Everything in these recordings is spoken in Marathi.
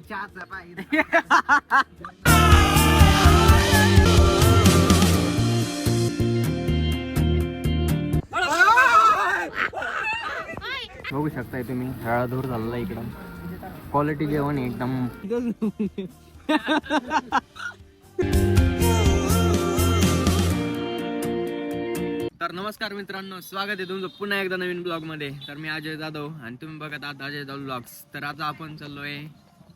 चहाचा पाहिजे. बघू शकताय तुम्ही हळाधूर झालेला इकडं. क्वालिटी जेवण आहे एकदम. तर नमस्कार मित्रांनो, स्वागत आहे तुमचं पुन्हा एकदा नवीन ब्लॉग मध्ये. तर मी अजय जाधव आणि तुम्ही बघत आहात अजय जाधव ब्लॉग्स. तर आता आपण चाललोय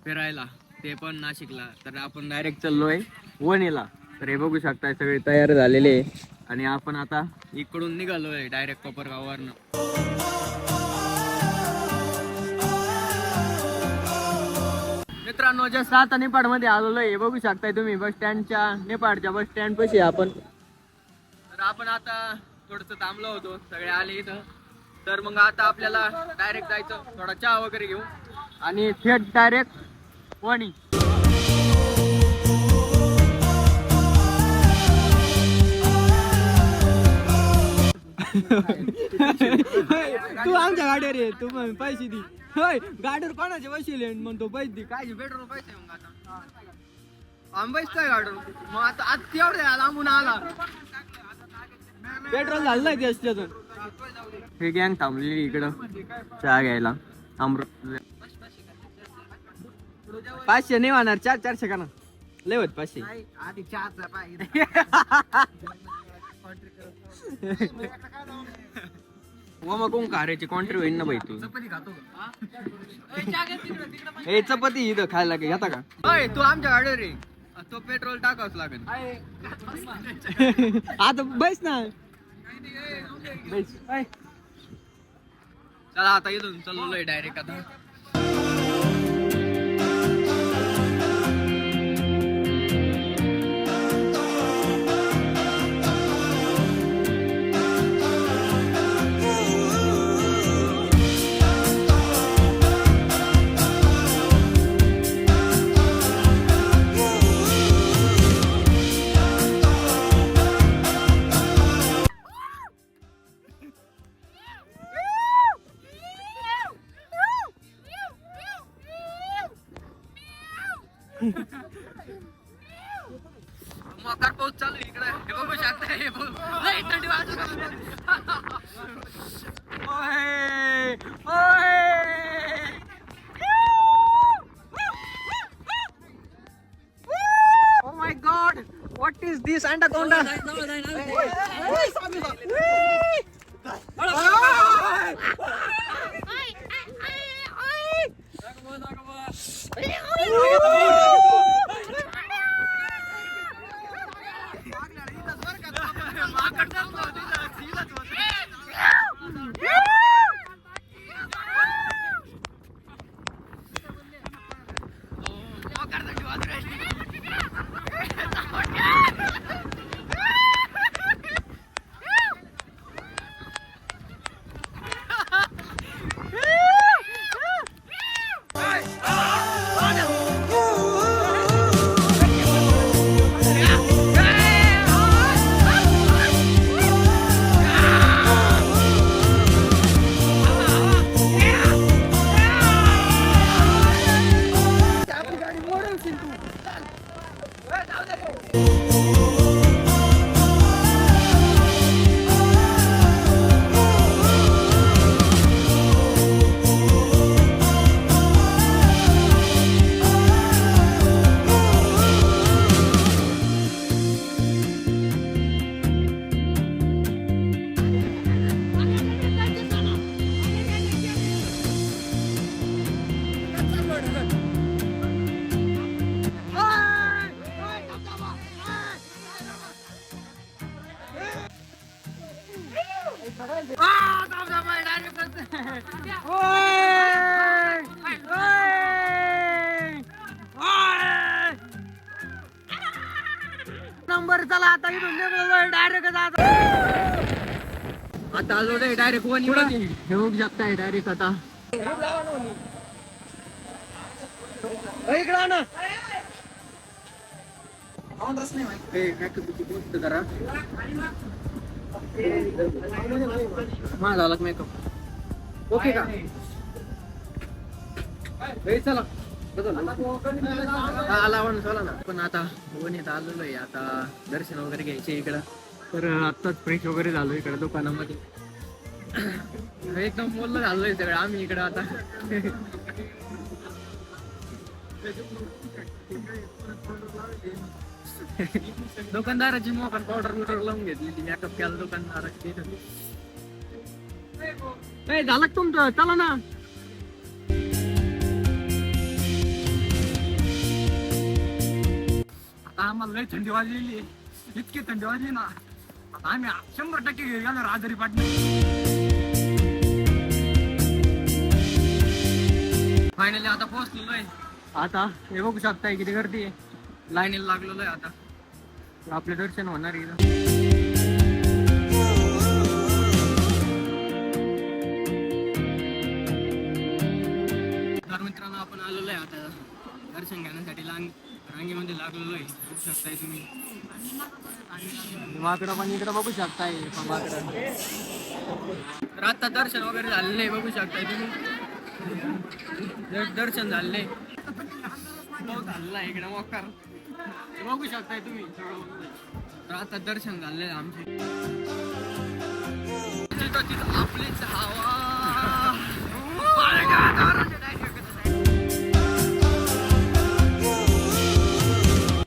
फिरायला, ते पण नाशिकला. तर आपण डायरेक्ट चाललोय वणीला. तर हे बघू शकताय सगळे तयार झालेले आहे आणि आपण आता इकडून निघालोय डायरेक्ट कोपरगाववरनं. मित्रांनो, जस्ट आता नेपाळ मध्ये आलेलो आहे. बघू शकताय तुम्ही बस स्टँडच्या, नेपाळच्या बस स्टँड पाशी आपण. तर आपण आता थोडस थांबलो होतो, सगळे आले इथं. तर मग आता आपल्याला डायरेक्ट जायचं, थोडा चहा वगैरे घेऊ आणि थेट डायरेक्ट वणी. तू आमच्या गाडीवर ये, तू मग पैसे दे. होय, गाडीवर कोणाचे बसले म्हणतो पैसे दे. काय पेट्रोल पैसे मग आता आंबाईच काय गाडीवर. मग आता तेवढे लांबून आला, पेट्रोल झालं नाही त्याच्यातून. हे गँग थांबलेली इकडं चहा घ्यायला. अमृत 500 नाही होणार, 400 का ना लय होत 500. आधी चहाचा पाहिजे. मग कोण कार्याची कॉन्ट्री होईल ना भाई. तू चपाती खातो का? हे चपाती इथं खायला घेता का? होय, तू आमच्या गाडीवर रे, तो पेट्रोल टाकावच लागेल. आता बैस ना, बैस. चला आता इथून चाललोय डायरेक्ट आता. मोकार पाऊस चालू इकडे. हे बघू शकताय, हे बघ लई थंडी वाजत. ओय ओय, oh my God, what is this anaconda? Number. चला आता इथून डायरेक्ट जायचं. आता आलो रे डायरेक्ट वणी. हे बघू शकताय डायरेक्ट आता इकडं ना. करा झाला मेकअप ओके का? चला आला चला ना. पण आता वणीत आलेलो आहे, आता दर्शन वगैरे घ्यायचे इकडं. तर आत्ताच फ्रेश वगैरे झालो इकडं दुकानामध्ये. एकदम बोललं झालोय सगळं आम्ही इकडं आता. दुकानदाराची मोकार पावडर बिवडर लावून घेतली, ती मेकअप केला दुकानदाराची. झालं का तुमचं? चला ना. आता आम्हाला लय थंडी वाजलेली, इतकी थंडी वाजली ना, आता आम्ही 100% गेलो आजारी पाडणे. फायनली आता पोहोचलेलो आहे. आता हे बघू शकताय किती गर्दी आहे, लाईनीला लागलेलो आहे. आता आपले दर्शन होणार आहे. तर मित्रांनो आपण आलेलो आहे आता दर्शन घेण्यासाठी. रांगेमध्ये लागलेलो आहे, बघू शकताय तुम्ही. माकडं पण इकडं बघू शकताय. माकडं तर आता दर्शन वगैरे झालेलं आहे, बघू शकताय तुम्ही. दर्शन झाले झालेलं आहे इकडे मोकार, बघू शकताय तुम्ही. तर आता दर्शन झाले आमचे. आपलीच हवा.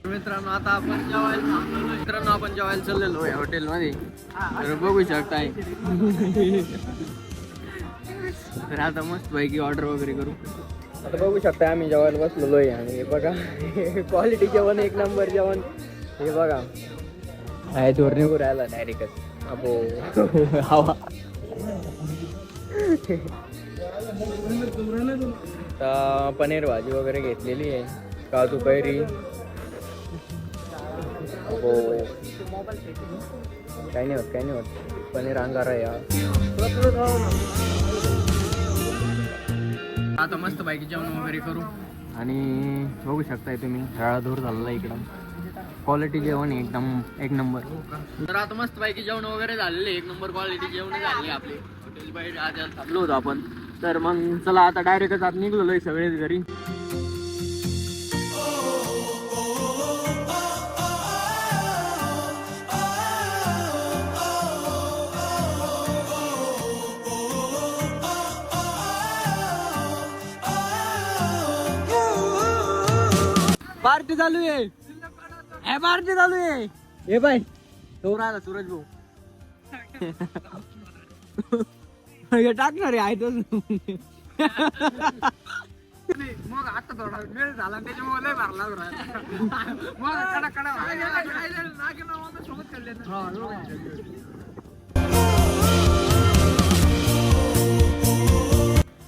मित्रांनो आता आपण जेवायला चाललेलो आहे हॉटेलमध्ये. तर बघू शकताय. तर आता मस्त पैकी ऑर्डर वगैरे करू. आता बघू शकताय आम्ही जेवायला बसलेलो आहे. आणि हे बघा क्वालिटी जेवण, एक नंबर जेवण. हे बघा आहे धोर निघू राहिला डायरेक्टच. अबो हवा. तर पनीर भाजी वगैरे घेतलेली आहे, काजू कैरी. अबो काही नाही होत पनीर अंगारा या. आता मस्त बाईक जेवण वगैरे करू. आणि बघू शकताय तुम्ही धूर झालेला इकडं. क्वालिटी जेवण एकदम एक नंबर. तर आता मस्त बाईक जेवण वगैरे झालेले, एक नंबर क्वालिटी जेवण झाले आपले हॉटेल बाहेर. आज थांबलो होतो आपण. तर मग चला आता डायरेक्टच आत निघलेलो आहे सगळेच घरी. पार्टी चालू आहे, पार्टी चालू आहे. हे बाय तो राहिला सूरज भाऊ. टाकणार आहे तोच. मग आता थोडा वेळ झाला त्याच्यामुळे लय भरला मग कडा सोबत काढले.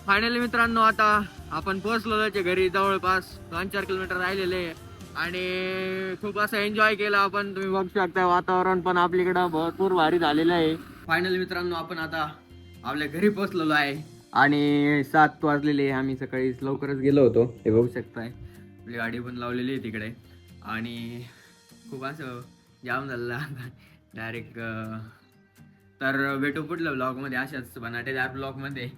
फायनली मित्रांनो आता आपण पोहोचलो घरी. जवळपास 2-4 किलोमीटर राहिलेले आणि खूप असं एन्जॉय केला आपण. तुम्ही बघू शकता वातावरण पण आपल्याकडं भरपूर भारी झालेलं आहे. फायनली मित्रांनो आपण आता आपल्या घरी पोहोचलेलो आहे आणि 7 वाजलेले. आम्ही सकाळी लवकरच गेलो होतो, हे बघू शकताय. आपली गाडी पण लावलेली आहे तिकडे. आणि खूप असं जाम झालेलं डायरेक्ट. तर भेटू पुढल्या ब्लॉगमध्ये, अशाच बनाटेदार ब्लॉगमध्ये.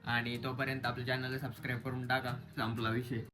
आणि तोपर्यंत आपल्या चॅनलला सबस्क्राईब करून टाका. संपला विषय.